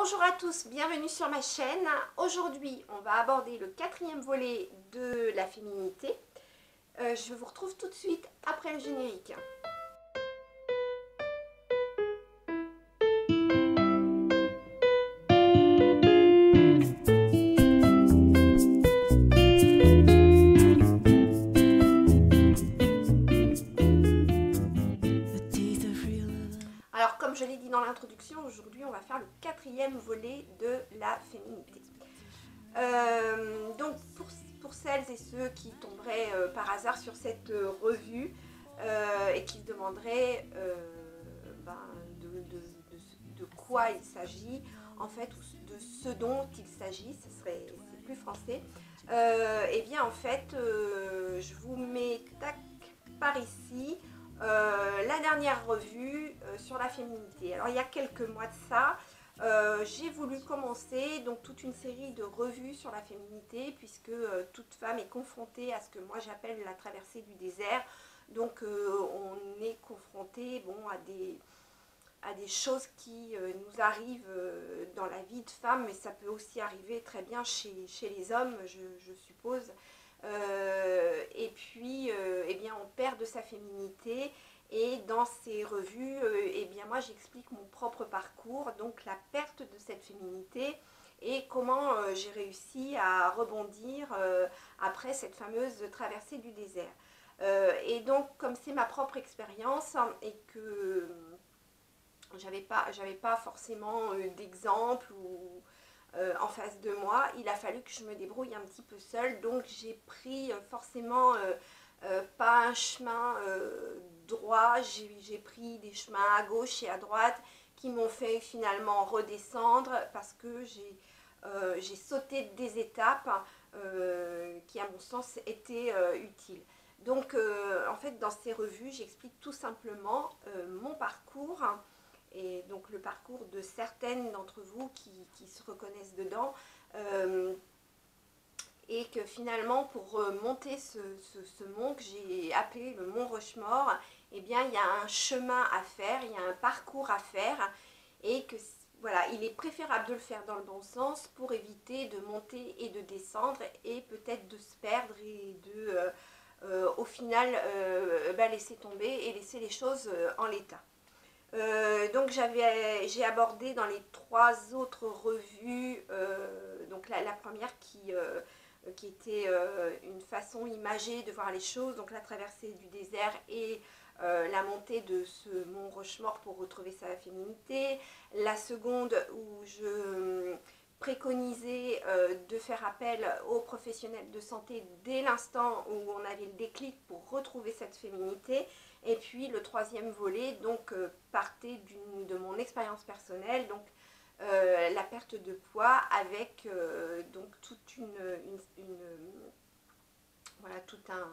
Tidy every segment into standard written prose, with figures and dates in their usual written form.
Bonjour à tous, bienvenue sur ma chaîne. Aujourd'hui, on va aborder le quatrième volet de la féminité. Je vous retrouve tout de suite après le générique. Alors, comme je l'ai dit dans l'introduction, aujourd'hui, on va faire le quatrième volet de la féminité. Donc, pour celles et ceux qui tomberaient par hasard sur cette revue et qui se demanderaient de quoi il s'agit, en fait, ou de ce dont il s'agit, c'est plus français, et bien, en fait, je vous mets tac par ici la dernière revue sur la féminité. Alors, il y a quelques mois de ça, j'ai voulu commencer donc toute une série de revues sur la féminité, puisque toute femme est confrontée à ce que moi j'appelle la traversée du désert. Donc on est confronté à des choses qui nous arrivent dans la vie de femme, mais ça peut aussi arriver très bien chez les hommes, je suppose. Et puis eh bien, on perd de sa féminité. Et dans ces revues, eh bien moi j'explique mon propre parcours, donc la perte de cette féminité et comment j'ai réussi à rebondir après cette fameuse traversée du désert. Et donc comme c'est ma propre expérience et que j'avais pas forcément d'exemple ou en face de moi, il a fallu que je me débrouille un petit peu seule, donc j'ai pris forcément pas un chemin droit, j'ai pris des chemins à gauche et à droite qui m'ont fait finalement redescendre parce que j'ai sauté des étapes qui à mon sens étaient utiles. Donc en fait dans ces revues j'explique tout simplement mon parcours et donc le parcours de certaines d'entre vous qui se reconnaissent dedans. Et que finalement pour monter ce mont que j'ai appelé le mont Rushmore, eh bien il y a un chemin à faire, il y a un parcours à faire et que voilà, il est préférable de le faire dans le bon sens pour éviter de monter et de descendre et peut-être de se perdre et de au final laisser tomber et laisser les choses en l'état. Donc j'ai abordé dans les trois autres revues, donc la première qui était une façon imagée de voir les choses, donc la traversée du désert et la montée de ce mont Rushmore pour retrouver sa féminité. La seconde où je préconisais de faire appel aux professionnels de santé dès l'instant où on avait le déclic pour retrouver cette féminité. Et puis le troisième volet donc partait de mon expérience personnelle, donc la perte de poids avec donc toute voilà, tout un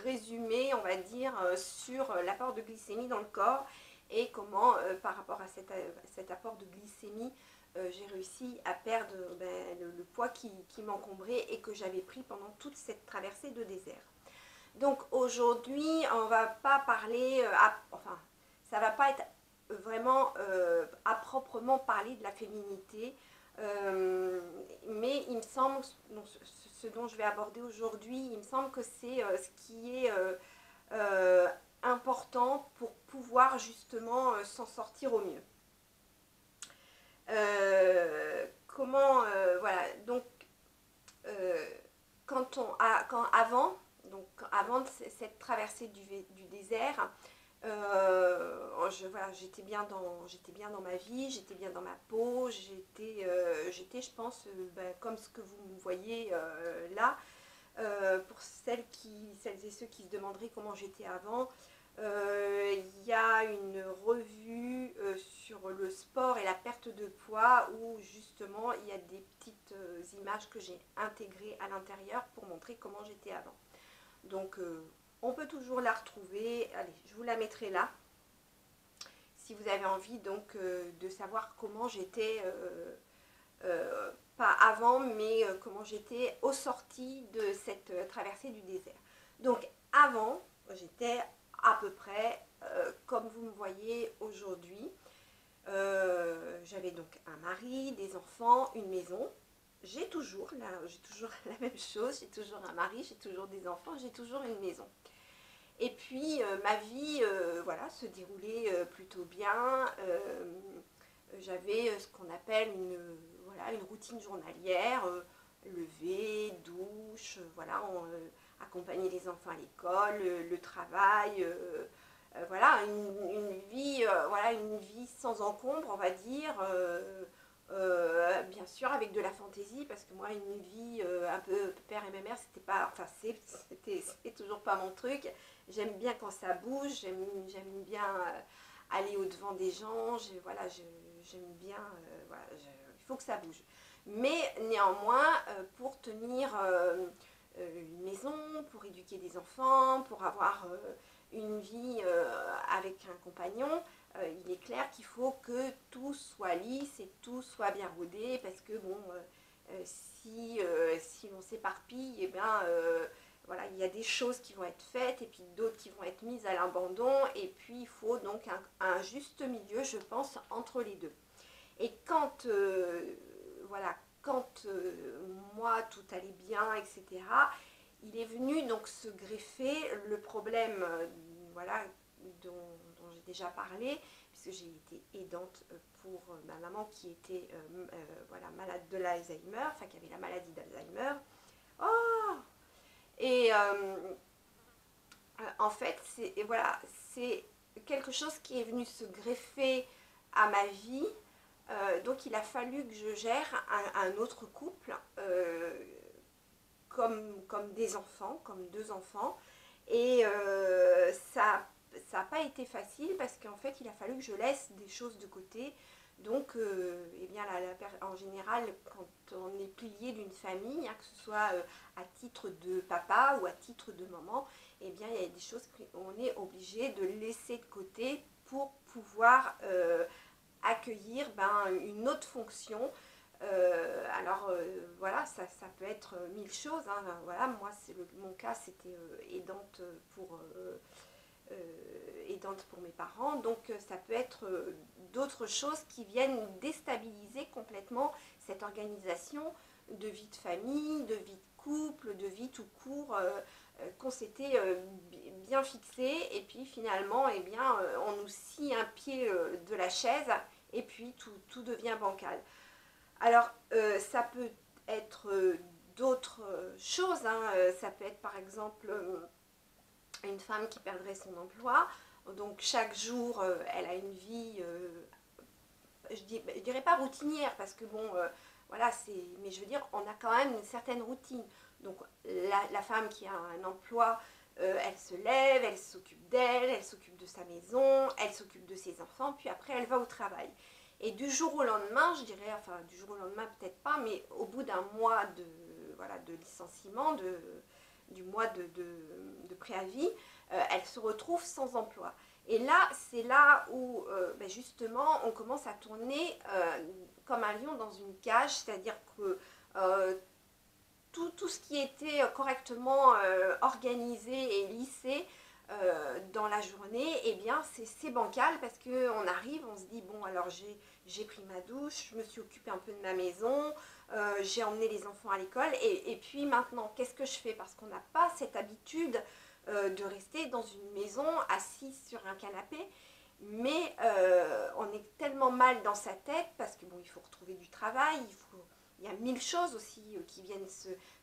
résumé, on va dire, sur l'apport de glycémie dans le corps et comment par rapport à cet apport de glycémie j'ai réussi à perdre le poids qui m'encombrait et que j'avais pris pendant toute cette traversée de désert. Donc aujourd'hui on va pas parler, enfin ça va pas être vraiment à proprement parler de la féminité, mais il me semble, ce dont je vais aborder aujourd'hui, il me semble que c'est ce qui est important pour pouvoir justement s'en sortir au mieux. Voilà, donc avant cette traversée du désert, voilà, j'étais bien dans ma vie, j'étais bien dans ma peau, j'étais je pense, comme ce que vous me voyez là. Pour celles et ceux qui se demanderaient comment j'étais avant, il y a une revue sur le sport et la perte de poids où justement il y a des petites images que j'ai intégrées à l'intérieur pour montrer comment j'étais avant. Donc on peut toujours la retrouver, allez, je vous la mettrai là si vous avez envie donc de savoir comment j'étais, pas avant, mais comment j'étais aux sorties de cette traversée du désert. Donc avant, j'étais à peu près comme vous me voyez aujourd'hui. J'avais donc un mari, des enfants, une maison. J'ai toujours la même chose, j'ai toujours un mari, j'ai toujours des enfants, j'ai toujours une maison. Et puis ma vie voilà, se déroulait plutôt bien. J'avais ce qu'on appelle voilà, une routine journalière, lever, douche, voilà, accompagner les enfants à l'école, le travail, voilà, voilà, une vie sans encombre, on va dire. Bien sûr avec de la fantaisie, parce que moi une vie un peu père et mère, c'était pas, enfin c'est toujours pas mon truc. J'aime bien quand ça bouge, j'aime bien aller au devant des gens, voilà, j'aime bien, voilà, il faut que ça bouge. Mais néanmoins, pour tenir une maison, pour éduquer des enfants, pour avoir une vie avec un compagnon, il est clair qu'il faut que tout soit lisse et tout soit bien rodé, parce que bon, si on s'éparpille, eh bien, voilà, il y a des choses qui vont être faites et puis d'autres qui vont être mises à l'abandon, et puis il faut donc un juste milieu, je pense, entre les deux. Et quand, voilà, quand moi tout allait bien, etc., il est venu donc se greffer le problème, voilà, dont j'ai déjà parlé, puisque j'ai été aidante pour ma maman qui était voilà, malade de l'Alzheimer, enfin qui avait la maladie d'Alzheimer. Oh, et en fait, voilà, c'est quelque chose qui est venu se greffer à ma vie. Donc il a fallu que je gère un autre couple comme des enfants, comme deux enfants. Et ça n'a pas été facile, parce qu'en fait il a fallu que je laisse des choses de côté. Donc eh bien, en général, quand on est pilier d'une famille, hein, que ce soit à titre de papa ou à titre de maman, eh bien il y a des choses qu'on est obligé de laisser de côté pour pouvoir accueillir une autre fonction. Alors voilà, ça peut être mille choses, hein. Voilà, moi mon cas c'était aidante pour mes parents, donc ça peut être d'autres choses qui viennent déstabiliser complètement cette organisation de vie de famille, de vie de couple, de vie tout court, qu'on s'était bien fixé, et puis finalement eh bien, on nous scie un pied de la chaise, et puis tout devient bancal. Alors ça peut être d'autres choses, hein. Ça peut être par exemple une femme qui perdrait son emploi, donc chaque jour elle a une vie, je dirais pas routinière, parce que bon, voilà, mais je veux dire, on a quand même une certaine routine. Donc la femme qui a un emploi, elle se lève, elle s'occupe d'elle, elle s'occupe de sa maison, elle s'occupe de ses enfants, puis après elle va au travail. Et du jour au lendemain, je dirais, enfin du jour au lendemain peut-être pas, mais au bout d'un mois voilà, de licenciement, du mois de préavis, elle se retrouve sans emploi. Et là, c'est là où justement on commence à tourner comme un lion dans une cage, c'est-à-dire que tout ce qui était correctement organisé et lissé dans la journée, eh bien c'est bancal, parce qu'on arrive, on se dit bon, alors j'ai pris ma douche, je me suis occupée un peu de ma maison, j'ai emmené les enfants à l'école, et puis maintenant qu'est-ce que je fais, parce qu'on n'a pas cette habitude de rester dans une maison assis sur un canapé. Mais on est tellement mal dans sa tête, parce que bon, il faut retrouver du travail, il y a mille choses aussi qui viennent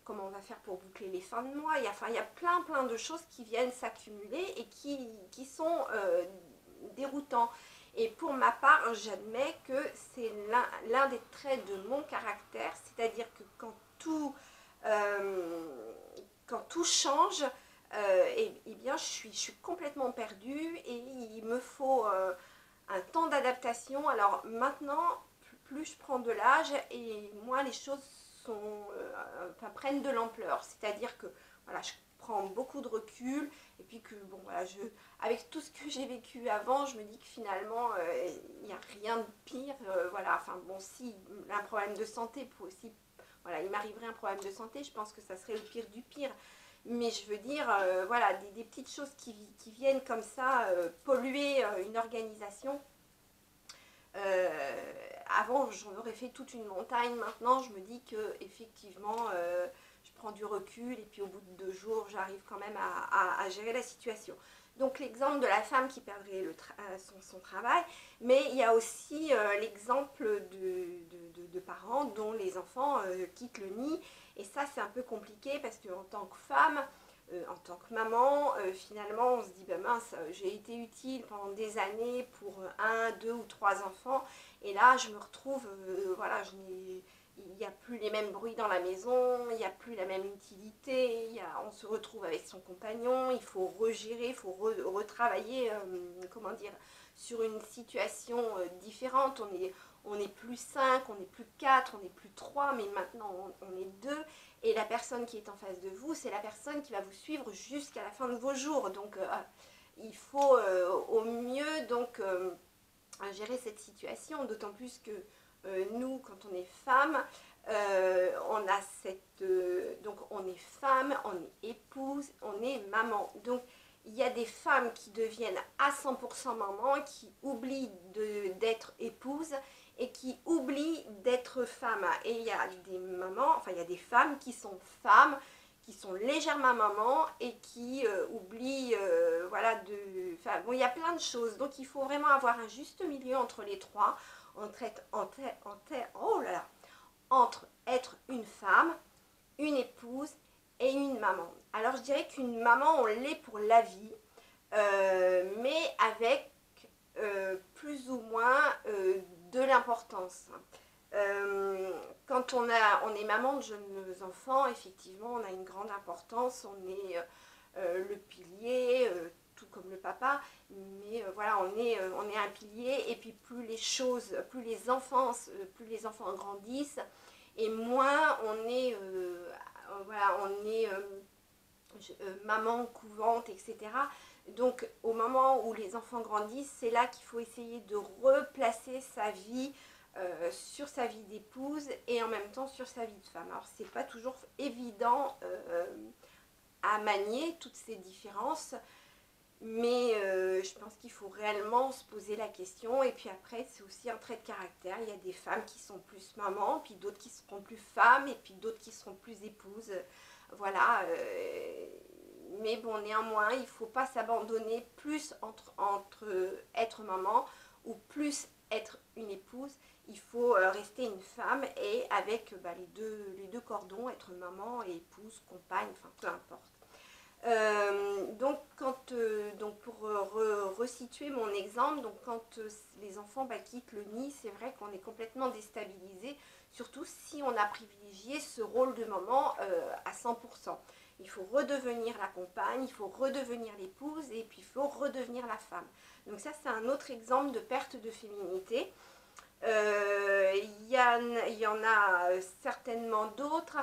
comment on va faire pour boucler les fins de mois. Il y a plein de choses qui viennent s'accumuler et qui sont déroutants. Et pour ma part, j'admets que c'est l'un des traits de mon caractère, c'est-à-dire que quand tout change, eh bien je suis complètement perdue, et il me faut un temps d'adaptation. Alors maintenant, plus je prends de l'âge, et moins les choses prennent de l'ampleur. C'est-à-dire que voilà, je prends beaucoup de recul, et puis que bon, voilà, avec tout ce que j'ai vécu avant, je me dis que finalement il n'y a rien de pire. Voilà, enfin bon, si un problème de santé, voilà, il m'arriverait un problème de santé, je pense que ça serait le pire du pire. Mais je veux dire, voilà, des petites choses qui viennent comme ça polluer une organisation. Avant, j'en aurais fait toute une montagne. Maintenant, je me dis que effectivement, je prends du recul et puis au bout de 2 jours, j'arrive quand même à gérer la situation. Donc l'exemple de la femme qui perdrait son travail, mais il y a aussi l'exemple de parents dont les enfants quittent le nid. Et ça, c'est un peu compliqué parce qu'en tant que femme, en tant que maman, finalement, on se dit, ben mince, j'ai été utile pendant des années pour 1, 2 ou 3 enfants. Et là, je me retrouve, voilà, il n'y a plus les mêmes bruits dans la maison, il n'y a plus la même utilité, on se retrouve avec son compagnon, il faut regérer, il faut retravailler, comment dire, sur une situation différente. On est plus 5, on est plus 4, on est plus 3, mais maintenant on est 2. Et la personne qui est en face de vous, c'est la personne qui va vous suivre jusqu'à la fin de vos jours. Donc il faut au mieux donc gérer cette situation, d'autant plus que nous, quand on est femme, on a donc on est femme, on est épouse, on est maman. Donc il y a des femmes qui deviennent à 100% maman, qui oublient d'être épouse et qui oublient d'être femme. Et il y a des mamans, enfin il y a des femmes, qui sont légèrement mamans et qui oublient, voilà, enfin, bon, il y a plein de choses. Donc il faut vraiment avoir un juste milieu entre les trois, oh là là, entre être une femme, une épouse et une maman. Alors je dirais qu'une maman, on l'est pour la vie, mais avec plus ou moins de l'importance. Quand on est maman de jeunes enfants, effectivement, on a une grande importance, on est le pilier, tout comme le papa, mais voilà, on est un pilier, et puis plus les enfants grandissent, et moins on est, voilà, maman couvante, etc. Donc au moment où les enfants grandissent, c'est là qu'il faut essayer de replacer sa vie sur sa vie d'épouse et en même temps sur sa vie de femme. Alors c'est pas toujours évident à manier toutes ces différences, mais je pense qu'il faut réellement se poser la question. Et puis après, c'est aussi un trait de caractère. Il y a des femmes qui sont plus mamans, puis d'autres qui seront plus femmes, et puis d'autres qui seront plus épouses. Voilà. Mais bon, néanmoins, il ne faut pas s'abandonner plus entre être maman ou plus être une épouse. Il faut rester une femme et avec les deux cordons, être maman et épouse, compagne, enfin peu importe. Donc pour resituer mon exemple, donc quand les enfants quittent le nid, c'est vrai qu'on est complètement déstabilisé, surtout si on a privilégié ce rôle de maman à 100%. Il faut redevenir la compagne, il faut redevenir l'épouse et puis il faut redevenir la femme. Donc ça, c'est un autre exemple de perte de féminité. Il y en a certainement d'autres.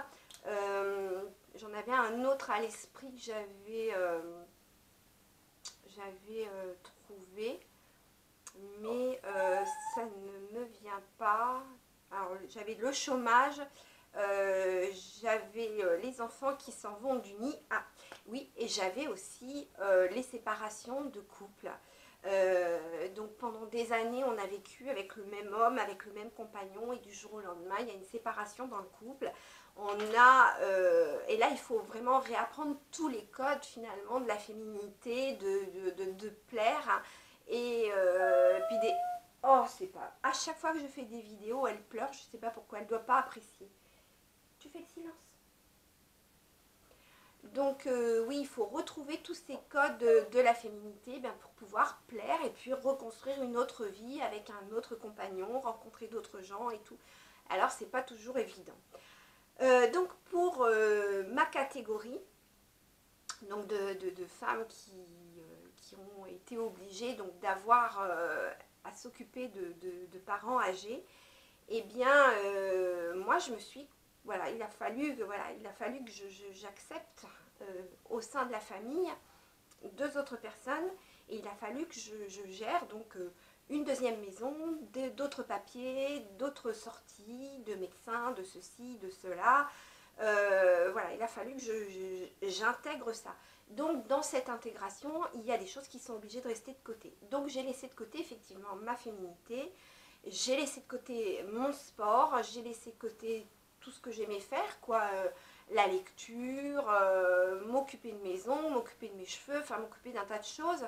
J'en avais un autre à l'esprit que j'avais trouvé, mais ça ne me vient pas. Alors j'avais le chômage, j'avais les enfants qui s'en vont du nid. Ah oui, et j'avais aussi les séparations de couple. Donc pendant des années, on a vécu avec le même homme, avec le même compagnon, et du jour au lendemain, il y a une séparation dans le couple. Et là, il faut vraiment réapprendre tous les codes finalement de la féminité, de plaire. Hein. Et puis oh, c'est pas... À chaque fois que je fais des vidéos, elle pleure, je sais pas pourquoi, elle doit pas apprécier. Tu fais le silence. Donc oui, il faut retrouver tous ces codes de la féminité pour pouvoir plaire et puis reconstruire une autre vie avec un autre compagnon, rencontrer d'autres gens et tout. Alors c'est pas toujours évident. Donc pour ma catégorie donc de femmes qui ont été obligées donc d'avoir à s'occuper de parents âgés, eh bien moi je me suis... Voilà, il a fallu que j'accepte au sein de la famille 2 autres personnes, et il a fallu que je gère donc une deuxième maison, d'autres papiers, d'autres sorties, de médecins, de ceci, de cela. Voilà, il a fallu que j'intègre ça. Donc dans cette intégration, il y a des choses qui sont obligées de rester de côté. Donc j'ai laissé de côté effectivement ma féminité, j'ai laissé de côté mon sport, j'ai laissé de côté tout ce que j'aimais faire, quoi. La lecture, m'occuper de maison, m'occuper de mes cheveux, enfin m'occuper d'un tas de choses.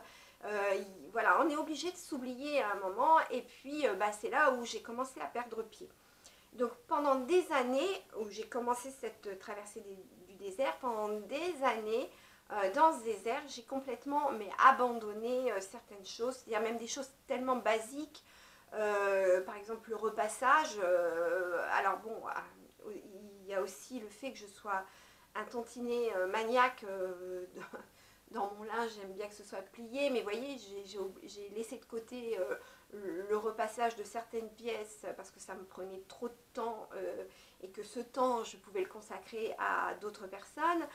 Voilà, on est obligé de s'oublier à un moment, et puis bah, c'est là où j'ai commencé à perdre pied. Donc pendant des années, où j'ai commencé cette traversée du désert, pendant des années, dans ce désert, j'ai complètement abandonné certaines choses. Il y a même des choses tellement basiques, par exemple le repassage. Alors bon, il y a aussi le fait que je sois un tantinet maniaque dans mon linge, j'aime bien que ce soit plié, mais vous voyez, j'ai laissé de côté le repassage de certaines pièces parce que ça me prenait trop de temps et que ce temps, je pouvais le consacrer à d'autres personnes.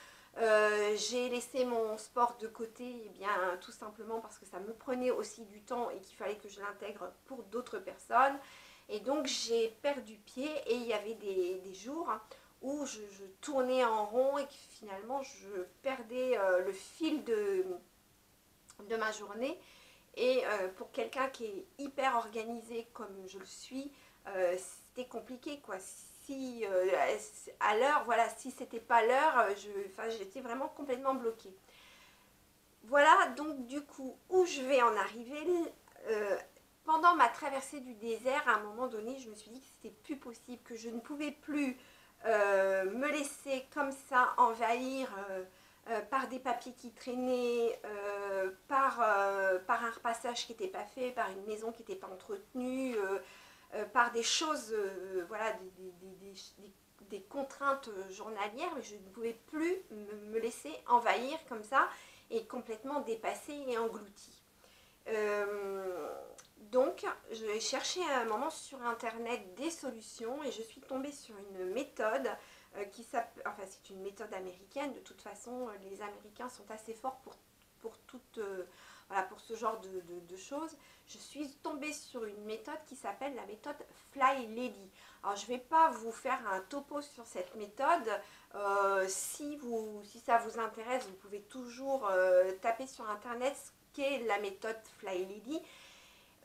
J'ai laissé mon sport de côté, eh bien, tout simplement parce que ça me prenait aussi du temps et qu'il fallait que je l'intègre pour d'autres personnes. Et donc j'ai perdu pied, et il y avait des jours où je tournais en rond et que finalement je perdais le fil de ma journée. Et pour quelqu'un qui est hyper organisé comme je le suis, c'était compliqué, quoi. Si à l'heure, voilà, si c'était pas l'heure, j'étais vraiment complètement bloquée. Voilà, donc du coup, où je vais en arriver, pendant ma traversée du désert, à un moment donné, je me suis dit que c'était plus possible, que je ne pouvais plus me laisser comme ça envahir par des papiers qui traînaient, par un repassage qui n'était pas fait, par une maison qui n'était pas entretenue, par des choses, voilà, des contraintes journalières, mais je ne pouvais plus me laisser envahir comme ça et complètement dépassée et engloutie. Donc, j'ai cherché à un moment sur internet des solutions et je suis tombée sur une méthode qui s'appelle, enfin c'est une méthode américaine. De toute façon, les Américains sont assez forts voilà, pour ce genre de choses. Je suis tombée sur une méthode qui s'appelle la méthode Fly Lady. Alors je ne vais pas vous faire un topo sur cette méthode. Si ça vous intéresse, vous pouvez toujours taper sur internet ce qu'est la méthode Fly Lady.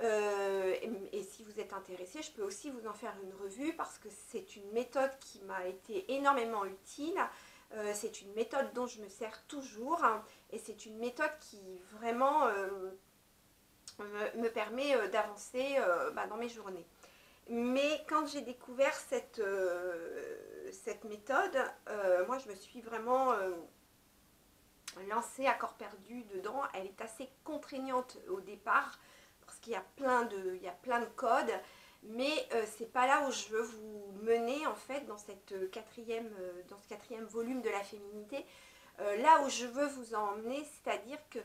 Et si vous êtes intéressé, je peux aussi vous en faire une revue parce que c'est une méthode qui m'a été énormément utile. C'est une méthode dont je me sers toujours, hein, et c'est une méthode qui vraiment me permet d'avancer dans mes journées. Mais quand j'ai découvert cette méthode, moi je me suis vraiment lancée à corps perdu dedans. Elle est assez contraignante au départ parce qu'il y a plein de codes, mais c'est pas là où je veux vous mener en fait dans ce quatrième volume de la féminité. Là où je veux vous emmener, c'est-à-dire que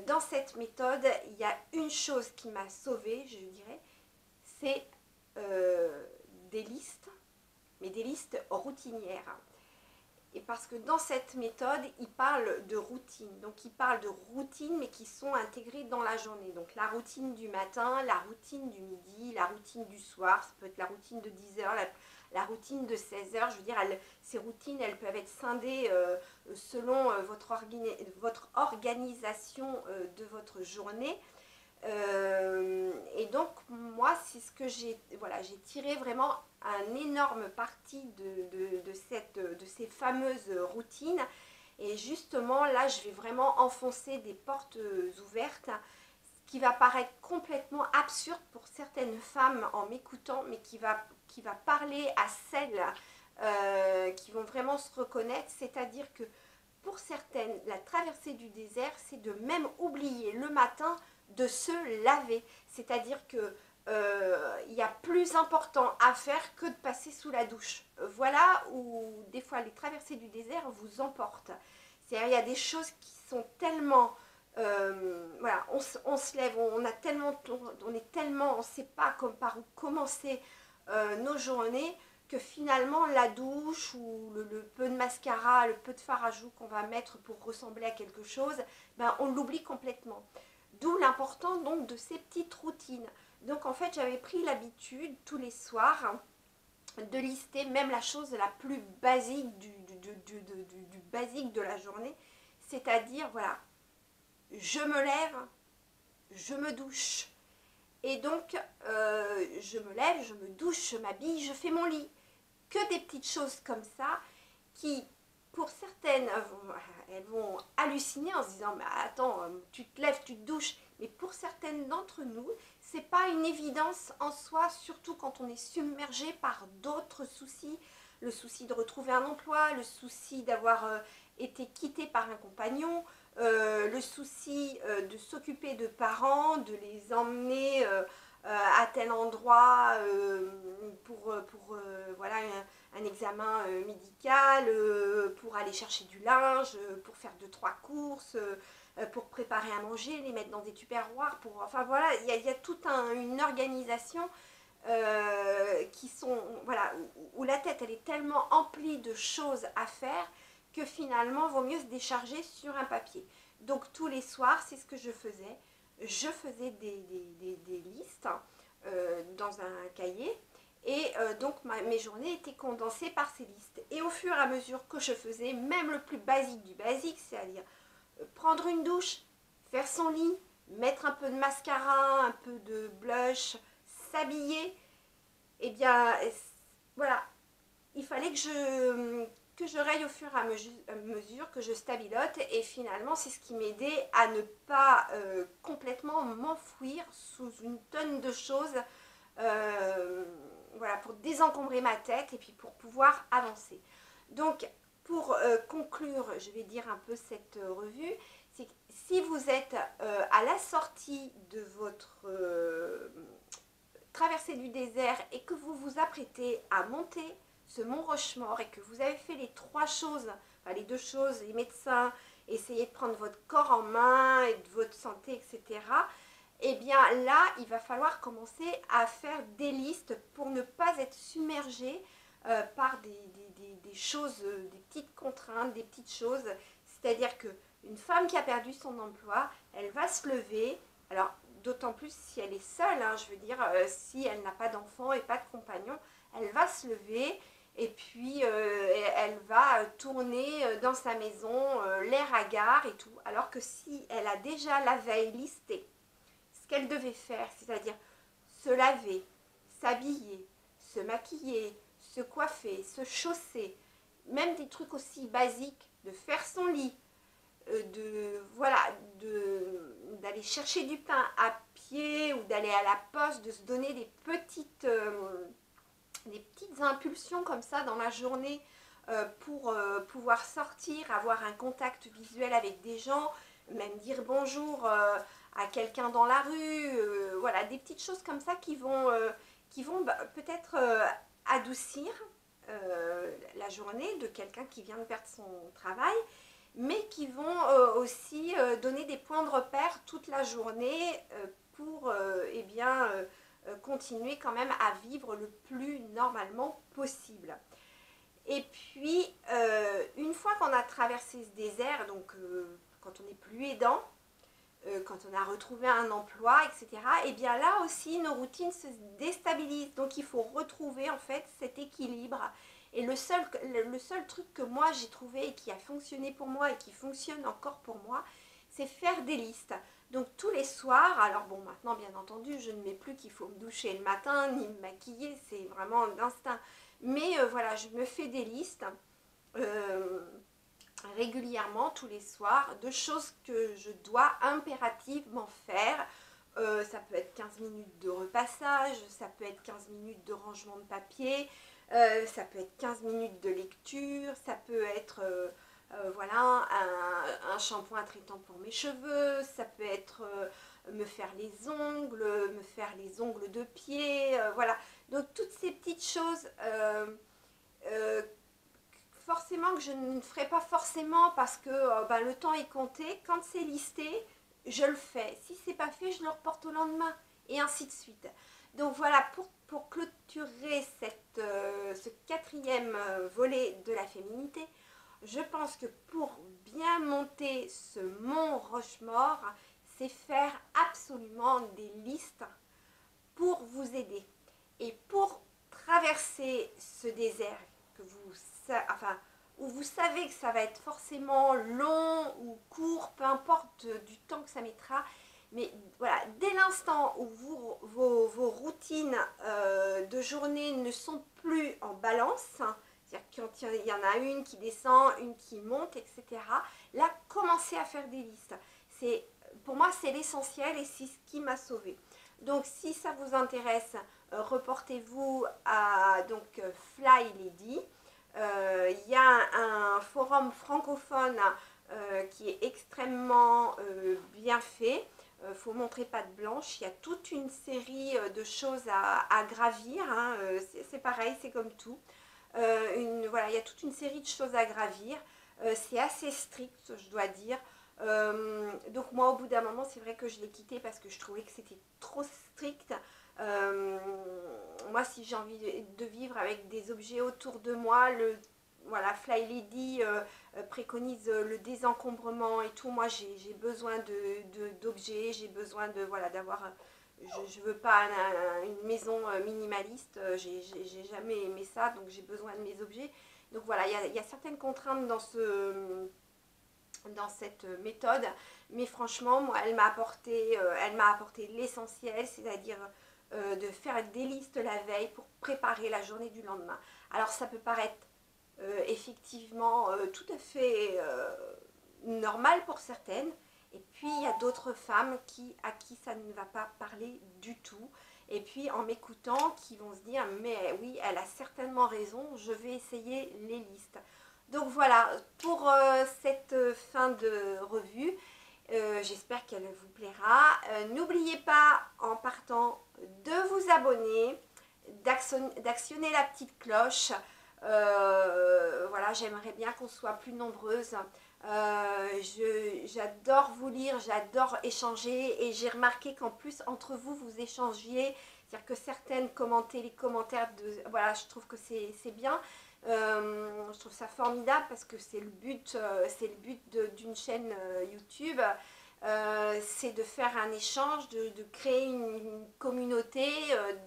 dans cette méthode, il y a une chose qui m'a sauvée, je dirais, c'est des listes, mais des listes routinières. Et parce que dans cette méthode, il parle de routine. Donc il parle de routines, mais qui sont intégrées dans la journée. Donc la routine du matin, la routine du midi, la routine du soir, ça peut être la routine de 10 heures, la routine de 16 heures. Je veux dire, ces routines, elles peuvent être scindées selon votre organisation de votre journée. Et donc moi c'est ce que j'ai tiré vraiment un énorme parti de ces fameuses routines, et justement là je vais vraiment enfoncer des portes ouvertes, ce qui va paraître complètement absurde pour certaines femmes en m'écoutant, mais qui va parler à celles qui vont vraiment se reconnaître. C'est-à-dire que pour certaines, la traversée du désert, c'est de même oublier le matin de se laver. C'est-à-dire que il y a plus important à faire que de passer sous la douche. Voilà où des fois les traversées du désert vous emportent. C'est-à-dire il y a des choses qui sont tellement... voilà, on se lève, on est tellement, on ne sait pas par où commencer nos journées, que finalement la douche ou le peu de mascara, le peu de fard à joues qu'on va mettre pour ressembler à quelque chose, on l'oublie complètement. D'où l'important donc de ces petites routines. Donc en fait j'avais pris l'habitude tous les soirs de lister même la chose la plus basique du basique de la journée. C'est-à-dire voilà, je me lève, je me douche, Et donc, je me lève, je me douche, je m'habille, je fais mon lit. Que des petites choses comme ça qui, pour certaines, elles vont halluciner en se disant, mais attends, tu te lèves, tu te douches. Mais pour certaines d'entre nous, c'est pas une évidence en soi, surtout quand on est submergé par d'autres soucis. Le souci de retrouver un emploi, le souci d'avoir été quitté par un compagnon, le souci de s'occuper de parents, de les emmener à tel endroit pour voilà, un examen médical, pour aller chercher du linge, pour faire 2-3 courses, pour préparer à manger, les mettre dans des tupperwares, pour, enfin voilà, il y a toute une organisation qui sont, voilà, où la tête elle est tellement emplie de choses à faire que finalement vaut mieux se décharger sur un papier. Donc tous les soirs, c'est ce que je faisais. Je faisais des listes dans un cahier et donc mes journées étaient condensées par ces listes. Et au fur et à mesure que je faisais, même le plus basique du basique, c'est-à-dire prendre une douche, faire son lit, mettre un peu de mascara, un peu de blush, s'habiller, eh bien voilà, il fallait que je raye au fur et à mesure, que je stabilote, et finalement c'est ce qui m'aidait à ne pas complètement m'enfouir sous une tonne de choses, voilà, pour désencombrer ma tête et puis pour pouvoir avancer. Donc pour conclure, je vais dire un peu cette revue, c'est que si vous êtes à la sortie de votre traversée du désert et que vous vous apprêtez à monter ce mont Rochemort et que vous avez fait les 3 choses, enfin les 2 choses, les médecins, essayez de prendre votre corps en main et de votre santé, etc. Eh bien là, il va falloir commencer à faire des listes pour ne pas être submergé par des choses, des petites contraintes, des petites choses. C'est-à-dire qu'une femme qui a perdu son emploi, elle va se lever, alors d'autant plus si elle est seule, hein, je veux dire, si elle n'a pas d'enfant et pas de compagnon, elle va se lever et puis elle va tourner dans sa maison l'air hagard et tout. Alors que si elle a déjà la veille listé ce qu'elle devait faire, c'est-à-dire se laver, s'habiller, se maquiller, se coiffer, se chausser, même des trucs aussi basiques, de faire son lit, voilà, d'aller chercher du pain à pied ou d'aller à la poste, de se donner des petites impulsions comme ça dans la journée pour pouvoir sortir, avoir un contact visuel avec des gens, même dire bonjour à quelqu'un dans la rue, voilà, des petites choses comme ça qui vont peut-être adoucir la journée de quelqu'un qui vient de perdre son travail, mais qui vont aussi donner des points de repère toute la journée pour eh bien, continuer quand même à vivre le plus normalement possible. Et puis, une fois qu'on a traversé ce désert, donc quand on n'est plus aidant, quand on a retrouvé un emploi, etc., et bien là aussi, nos routines se déstabilisent. Donc, il faut retrouver en fait cet équilibre. Et le seul truc que moi j'ai trouvé et qui a fonctionné pour moi et qui fonctionne encore pour moi, c'est faire des listes. Donc tous les soirs, alors bon, maintenant bien entendu, je ne mets plus qu'il faut me doucher le matin ni me maquiller, c'est vraiment d'instinct. Mais voilà, je me fais des listes régulièrement tous les soirs de choses que je dois impérativement faire. Ça peut être 15 minutes de repassage, ça peut être 15 minutes de rangement de papier, ça peut être 15 minutes de lecture, ça peut être voilà, un shampoing traitant pour mes cheveux, ça peut être me faire les ongles de pied, voilà. Donc toutes ces petites choses forcément que je ne ferai pas forcément parce que le temps est compté. Quand c'est listé, je le fais. Si c'est pas fait, je le reporte au lendemain et ainsi de suite. Donc voilà, pour clôturer ce 4e volet de la féminité, je pense que pour bien monter ce mont Rochemort, c'est faire absolument des listes pour vous aider. Et pour traverser ce désert que où vous savez que ça va être forcément long ou court, peu importe du temps que ça mettra, Mais voilà, dès l'instant où vos routines de journée ne sont plus en balance, c'est-à-dire quand il y en a une qui descend, une qui monte, etc., là, commencez à faire des listes. Pour moi, c'est l'essentiel et c'est ce qui m'a sauvée. Donc, si ça vous intéresse, reportez-vous à donc, Fly Lady. Il y a un forum francophone qui est extrêmement bien fait. Faut montrer patte blanche. Il y a toute une série de choses à gravir. Hein. C'est pareil, c'est comme tout. Voilà, il y a toute une série de choses à gravir. C'est assez strict, je dois dire. Donc moi, au bout d'un moment, c'est vrai que je l'ai quitté parce que je trouvais que c'était trop strict. Moi, si j'ai envie de vivre avec des objets autour de moi, voilà, Fly Lady préconise le désencombrement et tout. Moi, j'ai besoin d'objets, j'ai besoin de, voilà, d'avoir... Je veux pas une maison minimaliste, j'ai jamais aimé ça, donc j'ai besoin de mes objets. Donc voilà, il y a certaines contraintes dans cette méthode, mais franchement, moi, elle m'a apporté l'essentiel, c'est-à-dire de faire des listes la veille pour préparer la journée du lendemain. Alors ça peut paraître effectivement tout à fait normal pour certaines, et puis il y a d'autres femmes à qui ça ne va pas parler du tout, et puis en m'écoutant qui vont se dire mais oui, elle a certainement raison, je vais essayer les listes. Donc voilà pour cette fin de revue. J'espère qu'elle vous plaira. N'oubliez pas en partant de vous abonner, d'actionner la petite cloche. Voilà, j'aimerais bien qu'on soit plus nombreuses. J'adore vous lire, j'adore échanger et j'ai remarqué qu'en plus entre vous, vous échangiez. C'est-à-dire que certaines commentaient les commentaires de... Voilà, je trouve que c'est bien. Je trouve ça formidable parce que c'est le but d'une chaîne YouTube. C'est de faire un échange, de créer une communauté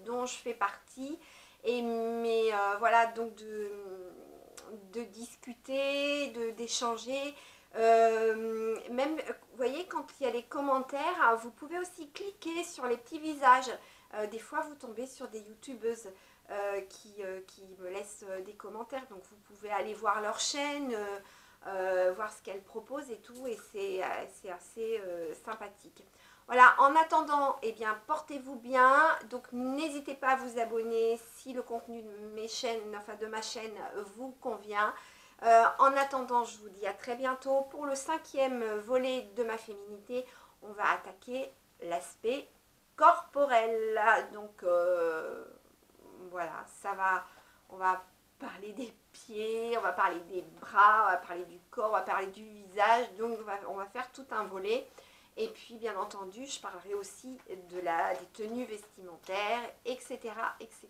dont je fais partie. Mais voilà, donc de discuter, d'échanger. Même, vous voyez, quand il y a les commentaires, vous pouvez aussi cliquer sur les petits visages. Des fois, vous tombez sur des youtubeuses qui me laissent des commentaires. Donc, vous pouvez aller voir leur chaîne, voir ce qu'elles proposent et tout. Et c'est assez sympathique. Voilà, en attendant, eh bien, portez-vous bien. Donc, n'hésitez pas à vous abonner si le contenu de ma chaîne vous convient. En attendant, je vous dis à très bientôt. Pour le 5e volet de ma féminité, on va attaquer l'aspect corporel. Donc, voilà, on va parler des pieds, on va parler des bras, on va parler du corps, on va parler du visage. Donc, on va faire tout un volet. Et puis, bien entendu, je parlerai aussi des tenues vestimentaires, etc., etc.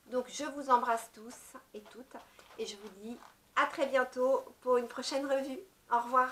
Donc, je vous embrasse tous et toutes. Et je vous dis à très bientôt pour une prochaine revue. Au revoir.